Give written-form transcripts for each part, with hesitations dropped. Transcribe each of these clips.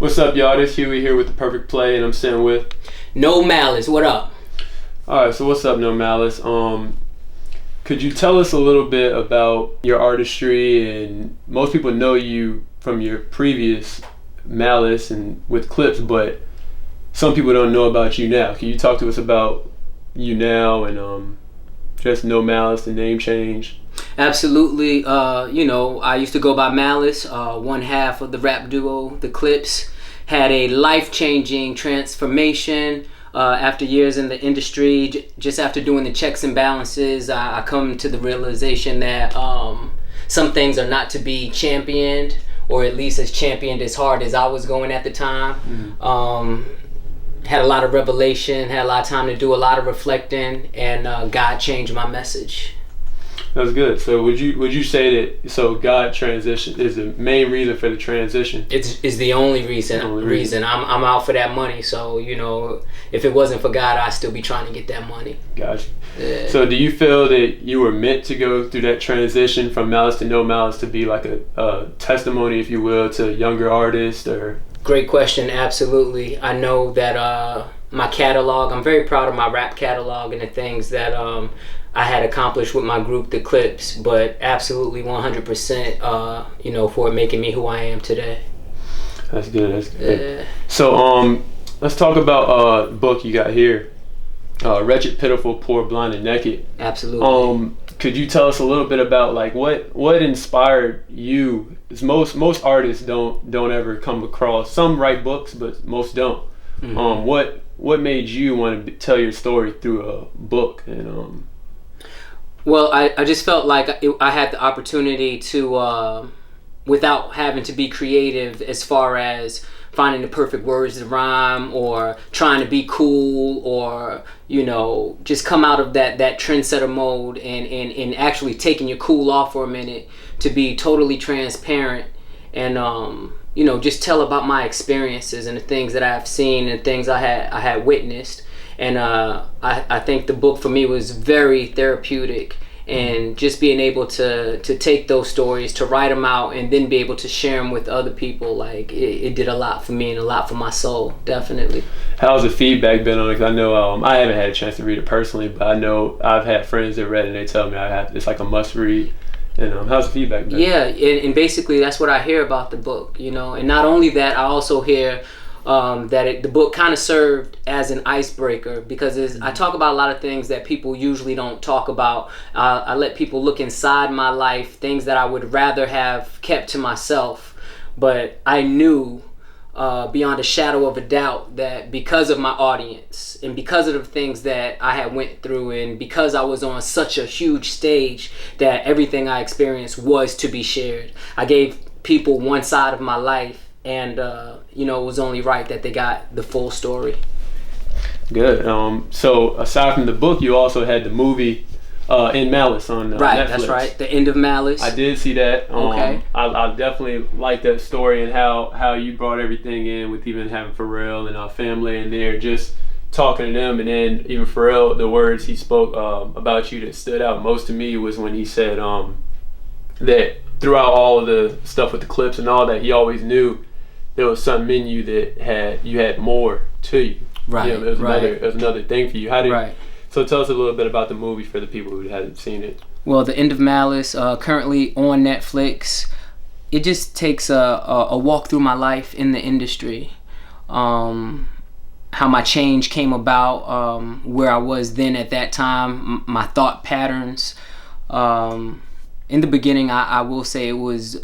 What's up, y'all? This Huey here with the Perfect Play, and I'm sitting with No Malice. What up? All right, so what's up, No Malice? Could you tell us a little bit about your artistry? And most people know you from your previous Malice and with clips, but some people don't know about you now. Can you talk to us about you now and just No Malice, the name change? Absolutely. I used to go by Malice. One half of the rap duo, the Clips, had a life-changing transformation after years in the industry. Just after doing the checks and balances, I come to the realization that some things are not to be championed, or at least as championed as hard as I was going at the time. Had a lot of revelation, had a lot of time to do a lot of reflecting, and God changed my message. That's good. So would you say that God transition is the main reason for the transition? It's the only reason. I'm out for that money. So if it wasn't for God, I'd still be trying to get that money. Gotcha. So do you feel that you were meant to go through that transition from Malice to No Malice to be like a testimony, if you will, to younger artists? Or great question. Absolutely. I know that my catalog, I'm very proud of my rap catalog and the things that I had accomplished with my group, The Clips, but absolutely 100%, for making me who I am today. That's good. So let's talk about the book you got here, Wretched, Pitiful, Poor, Blind, and Naked. Absolutely. Could you tell us a little bit about like what inspired you? 'Cause most artists don't ever come across. Some write books, but most don't. Mm-hmm. What made you want to tell your story through a book? And Well, I just felt like I had the opportunity to, without having to be creative as far as finding the perfect words to rhyme or trying to be cool or, just come out of that trendsetter mode and actually taking your cool off for a minute to be totally transparent and, just tell about my experiences and the things that I've seen and things I had witnessed. And I think the book for me was very therapeutic, and just being able to take those stories, to write them out, and then be able to share them with other people, like it did a lot for me and a lot for my soul, definitely. How's the feedback been on it? 'Cause I know I haven't had a chance to read it personally, but I know I've had friends that read it and they tell me it's like a must read. And how's the feedback been? Yeah, and basically that's what I hear about the book, and not only that, I also hear that the book kind of served as an icebreaker, because I talk about a lot of things that people usually don't talk about. I let people look inside my life, things that I would rather have kept to myself, but I knew beyond a shadow of a doubt that because of my audience and because of the things that I had went through and because I was on such a huge stage, that everything I experienced was to be shared. I gave people one side of my life, and it was only right that they got the full story. Good. So aside from the book, you also had the movie In Malice on right, Netflix. That's right. The End of Malice. I did see that. Okay. I definitely like that story and how you brought everything in with even having Pharrell and our family in there, just talking to them, and then even Pharrell, the words he spoke about you that stood out most to me was when he said that throughout all of the stuff with the clips and all that, he always knew there was something in you that you had more to you. Right. It was another thing for you. Right. So tell us a little bit about the movie for the people who hadn't seen it. Well, The End of Malice, currently on Netflix. It just takes a walk through my life in the industry. How my change came about, where I was then at that time, my thought patterns. In the beginning, I will say it was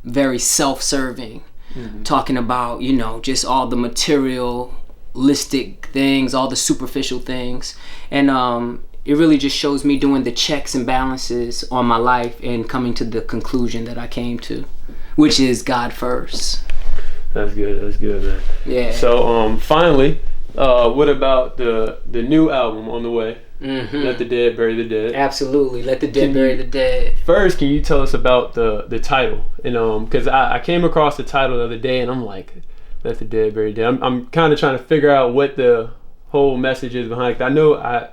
very self-serving. Mm-hmm. Talking about, just all the materialistic things, all the superficial things. And it really just shows me doing the checks and balances on my life and coming to the conclusion that I came to, which is God first. That's good, man. Yeah. So finally, what about the new album on the way? Mm-hmm. Let the Dead Bury the Dead. Absolutely, Let the Dead Bury the Dead. First, can you tell us about the title? And because I came across the title the other day, and I'm like, Let the Dead Bury the Dead. I'm kind of trying to figure out what the whole message is behind it. I know I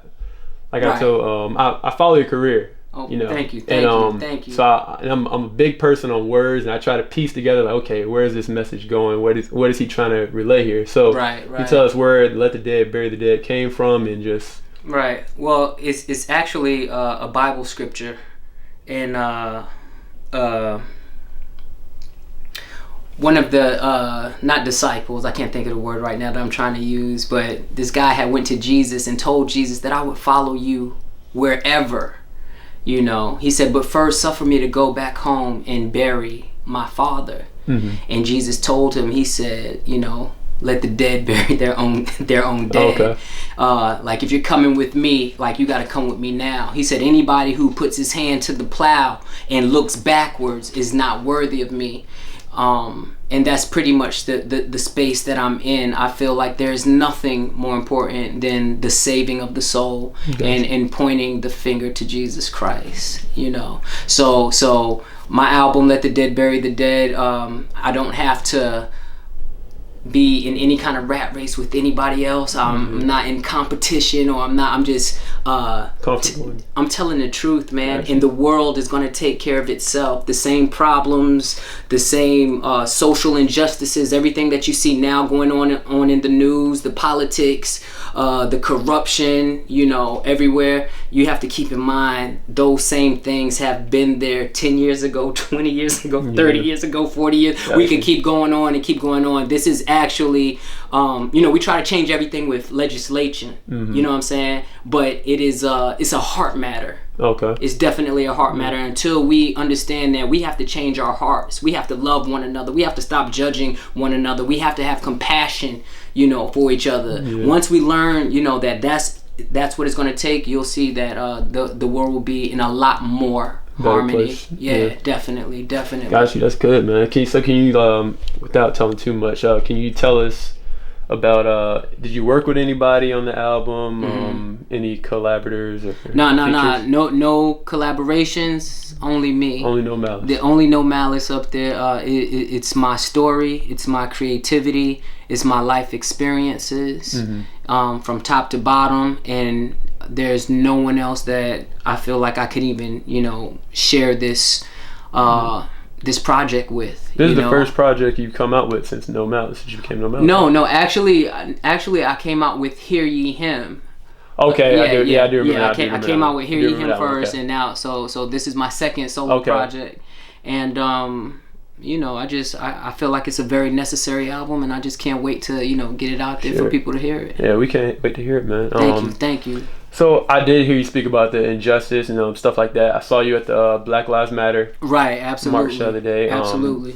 follow your career, Oh, you know. thank you. Thank you. So I'm a big person on words, and I try to piece together like, okay, where is this message going? What is he trying to relay here? So right. you tell us where "Let the Dead Bury the Dead" came from, and just right. Well, it's actually a Bible scripture, and one of the not disciples, I can't think of the word right now that I'm trying to use, but this guy had went to Jesus and told Jesus that I would follow you wherever. You know, he said, but first suffer me to go back home and bury my father. Mm-hmm. And Jesus told him, he said, you know, let the dead bury their own dead. Okay. Like if you're coming with me, like you got to come with me now. He said, anybody who puts his hand to the plow and looks backwards is not worthy of me. And that's pretty much the space that I'm in. I feel like there's nothing more important than the saving of the soul and pointing the finger to Jesus Christ, you know. So my album, Let the Dead Bury the Dead, I don't have to be in any kind of rat race with anybody else. I'm not in competition, or I'm just I'm telling the truth, man. And the world is going to take care of itself. The same problems, the same social injustices, everything that you see now going on in the news, the politics, the corruption, you know, everywhere. You have to keep in mind those same things have been there 10 years ago, 20 years ago, 30 years ago, 40 years. Gotcha. We could keep going on and keep going on. This is actually, you know, we try to change everything with legislation, you know what I'm saying? But it is, it's a heart matter. Okay. It's definitely a heart matter. Until we understand that we have to change our hearts. We have to love one another. We have to stop judging one another. We have to have compassion, you know, for each other. Yeah. Once we learn, you know, that's what it's going to take, you'll see that the world will be in a lot more harmony. Yeah, definitely. Got you. That's good, man. Can you without telling too much, can you tell us about did you work with anybody on the album? Any collaborators? No collaborations. Only me. Only No Malice. The only No Malice up there. It's my story. It's my creativity. It's my life experiences, from top to bottom, and there's no one else that I feel like I could even, you know, share this this project with. This is the first project you've come out with since No Malice, since you became No Malice. No, actually, I came out with Hear Ye Him. Okay, I do remember. Yeah, I came out with Hear Ye Him first, and now so this is my second solo project, and you know, I feel like it's a very necessary album, and I just can't wait to, you know, get it out there for people to hear it. Yeah, we can't wait to hear it, man. Thank you. So I did hear you speak about the injustice and stuff like that. I saw you at the Black Lives Matter march the other day. Absolutely.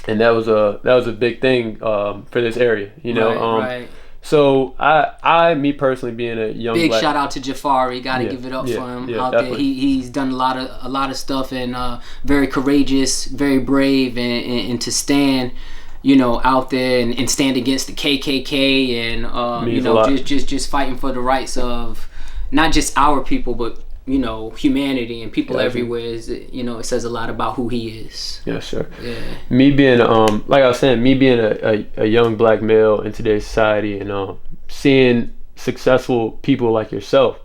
And that was a big thing for this area, you know. Right. So I me personally being a young big shout out to Jafari, gotta give it up for him out there. He's done a lot of stuff, and very courageous, very brave, and to stand, you know, out there and stand against the KKK, and you know, just fighting for the rights of not just our people, but, you know, humanity and people everywhere. Is, you know, it says a lot about who he is. Yeah, sure. Yeah. Me being like I was saying, me being a young black male in today's society, and seeing successful people like yourself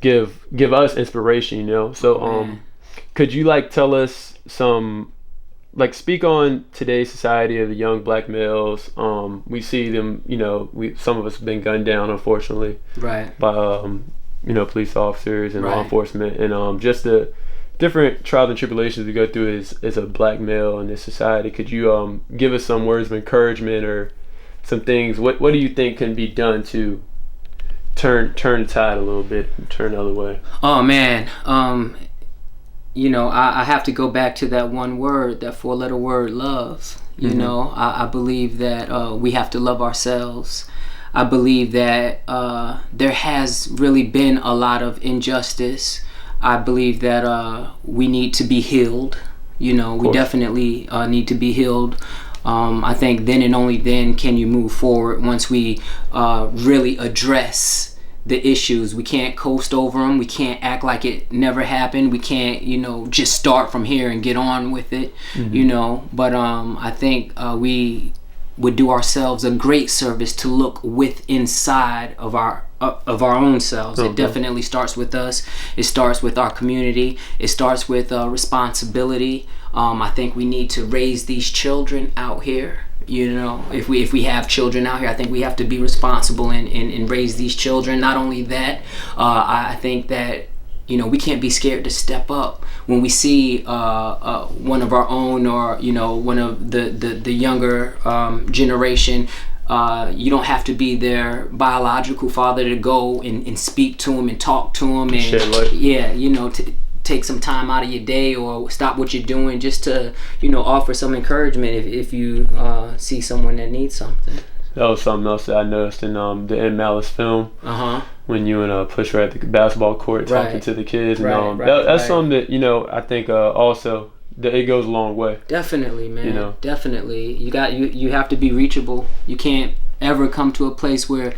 give us inspiration, you know. So could you like tell us some, like, speak on today's society of the young black males? We see them, you know, some of us have been gunned down, unfortunately, by you know, police officers and law enforcement, and just the different trials and tribulations we go through as a black male in this society. Could you give us some words of encouragement or some things? What do you think can be done to turn the tide a little bit and turn the other way? Oh man, you know, I have to go back to that one word, that 4-letter word, love. You know, I believe that we have to love ourselves. I believe that there has really been a lot of injustice. I believe that we need to be healed. You know, we definitely need to be healed. I think then and only then can you move forward, once we really address the issues. We can't coast over them. We can't act like it never happened. We can't, you know, just start from here and get on with it, you know. But I think we would do ourselves a great service to look inside of of our own selves. It definitely starts with us. It starts with our community. It starts with responsibility. I think we need to raise these children out here. You know, if we have children out here, I think we have to be responsible and raise these children. Not only that, I think that, you know, we can't be scared to step up when we see one of our own, or, you know, one of the younger generation. You don't have to be their biological father to go and speak to them and talk to them and yeah, you know, take some time out of your day or stop what you're doing just to, you know, offer some encouragement if you see someone that needs something. That was something else that I noticed in the In Malice film. When you and Pusha were at the basketball court talking to the kids, and that's something that, you know, I think also that it goes a long way. Definitely, man. You know, definitely. You have to be reachable. You can't ever come to a place where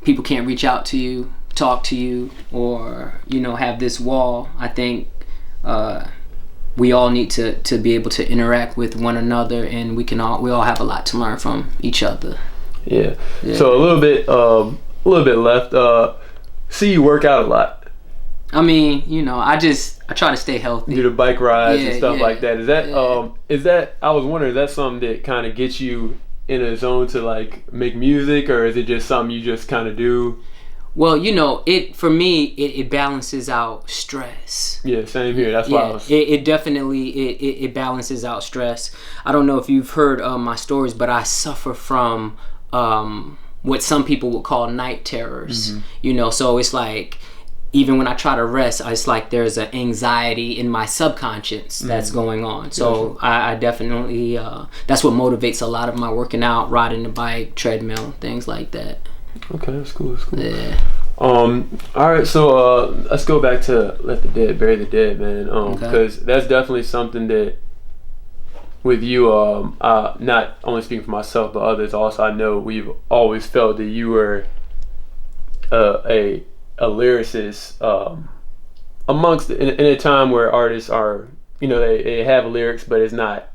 people can't reach out to you, talk to you, or, you know, have this wall. I think we all need to be able to interact with one another, and we all have a lot to learn from each other. Yeah. So a little bit left. See, you work out a lot. I mean, you know, I try to stay healthy. Do the bike rides and stuff like that. Is that I was wondering, is that something that kind of gets you in a zone to like make music, or is it just something you just kind of do? Well, you know, for me, it balances out stress. Yeah, same here. That's why I was... It definitely balances out stress. I don't know if you've heard my stories, but I suffer from what some people would call night terrors. You know, so it's like, even when I try to rest, it's like there's an anxiety in my subconscious that's going on. So I definitely, that's what motivates a lot of my working out, riding the bike, treadmill, things like that. Okay, that's cool. Yeah. All right, so let's go back to Let the Dead Bury the Dead, man. Because that's definitely something that, with you, not only speaking for myself but others also, I know we've always felt that you were a lyricist amongst in a time where artists are, you know, they have lyrics, but it's not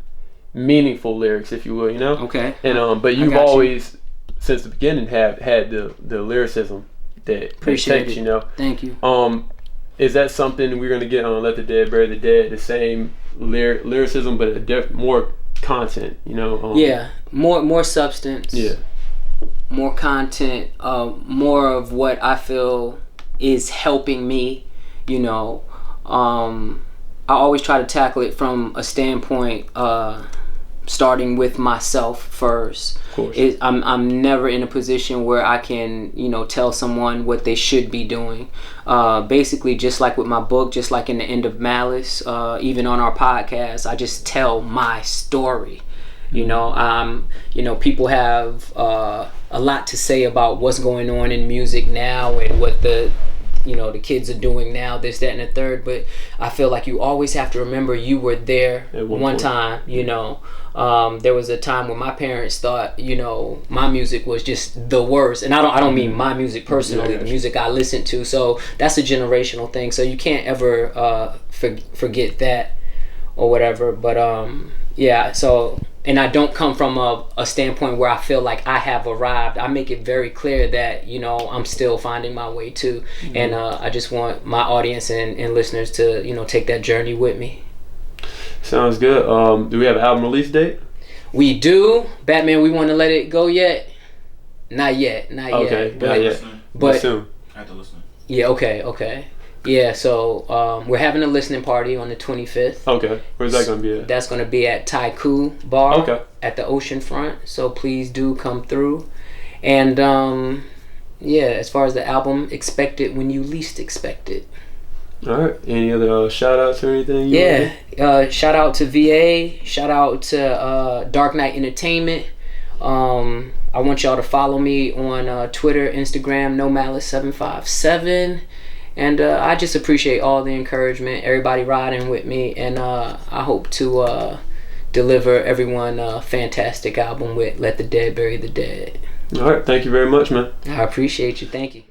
meaningful lyrics, if you will, you know. Okay. And but you've always, since the beginning, have had the lyricism that takes, you know. Thank you. Is that something we're gonna get on Let the Dead Bury the Dead? The same lyricism, but more content, you know. Yeah, more substance. Yeah. More content. More of what I feel is helping me. You know, I always try to tackle it from a standpoint, starting with myself first. Of course. I'm never in a position where I can, you know, tell someone what they should be doing. Basically, just like with my book, just like in the End of Malice, even on our podcast, I just tell my story. You know, people have a lot to say about what's going on in music now and what the kids are doing now, this, that, and the third. But I feel like you always have to remember you were there at one time. You know, there was a time when my parents thought, you know, my music was just the worst, and I don't mean my music personally, the music I listened to. So that's a generational thing. So you can't ever forget that or whatever. But yeah. So. And I don't come from a standpoint where I feel like I have arrived. I make it very clear that, you know, I'm still finding my way too. And I just want my audience and listeners to, you know, take that journey with me. Sounds good. Do we have an album release date? We do. Batman, we want to let it go yet? Not yet. Okay, not yet. But soon. I have to listen. Yeah, okay. Yeah, so we're having a listening party on the 25th. Okay, where's that going to be at? That's going to be at Taiku Bar at the ocean front. So please do come through. And yeah, as far as the album, expect it when you least expect it. All right. Any other shout outs or anything? Shout out to VA. Shout out to Dark Knight Entertainment. I want y'all to follow me on Twitter, Instagram, NoMalice757. And I just appreciate all the encouragement, everybody riding with me, and I hope to deliver everyone a fantastic album with Let the Dead Bury the Dead. All right, thank you very much, man. I appreciate you. Thank you.